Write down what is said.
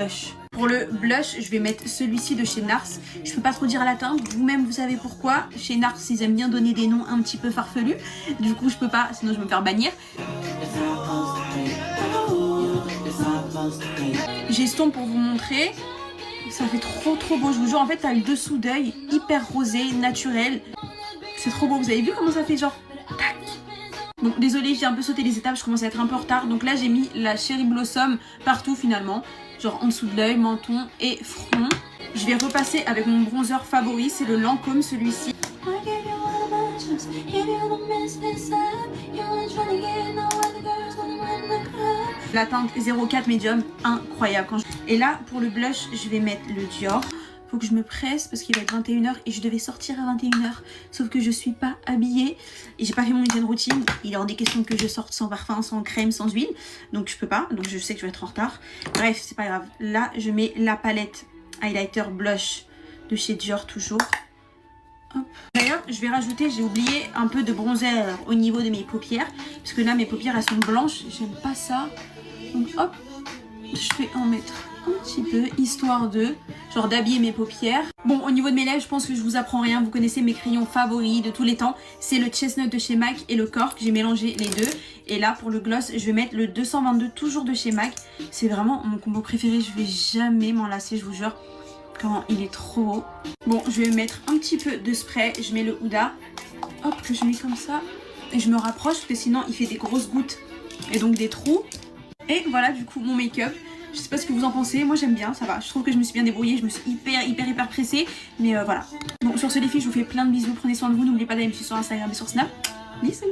blush. Pour le blush, je vais mettre celui-ci de chez NARS. Je peux pas trop dire la teinte, vous-même vous savez pourquoi. Chez NARS, ils aiment bien donner des noms un petit peu farfelus. Du coup, je peux pas, sinon je vais me faire bannir. J'estompe pour vous montrer. Ça fait trop beau, je vous jure. En fait, t'as le dessous d'œil hyper rosé, naturel. C'est trop beau. Vous avez vu comment ça fait genre tac. Donc désolée, j'ai un peu sauté les étapes, je commence à être un peu en retard. Donc là, j'ai mis la Cherry Blossom partout finalement. Genre en dessous de l'œil, menton et front. Je vais repasser avec mon bronzer favori, c'est le Lancôme celui-ci. La teinte 04 médium, incroyable. Et là, pour le blush, je vais mettre le Dior. Faut que je me presse parce qu'il va être 21h et je devais sortir à 21h. Sauf que je suis pas habillée et j'ai pas fait mon hygiène routine. Il est hors des questions que je sorte sans parfum, sans crème, sans huile. Donc je peux pas. Donc je sais que je vais être en retard. Bref, c'est pas grave. Là, je mets la palette highlighter blush de chez Dior toujours. D'ailleurs, je vais rajouter, j'ai oublié un peu de bronzer au niveau de mes paupières. Parce que là, mes paupières, elles sont blanches. J'aime pas ça. Donc hop, je vais en mettre un petit peu, histoire de, genre d'habiller mes paupières. Bon, au niveau de mes lèvres, je pense que je vous apprends rien. Vous connaissez mes crayons favoris de tous les temps. C'est le Chestnut de chez MAC et le Cork. J'ai mélangé les deux. Et là, pour le gloss, je vais mettre le 222, toujours de chez MAC. C'est vraiment mon combo préféré. Je vais jamais m'en lasser, je vous jure. Quand il est trop beau. Bon, je vais mettre un petit peu de spray. Je mets le Huda. Hop, que je mets comme ça. Et je me rapproche parce que sinon, il fait des grosses gouttes. Et donc des trous. Et voilà, du coup, mon make-up. Je sais pas ce que vous en pensez, moi j'aime bien, ça va. Je trouve que je me suis bien débrouillée, je me suis hyper pressée. Mais voilà. Bon, sur ce les filles, je vous fais plein de bisous, prenez soin de vous. N'oubliez pas d'aller me suivre sur Instagram et sur Snap. Bisous.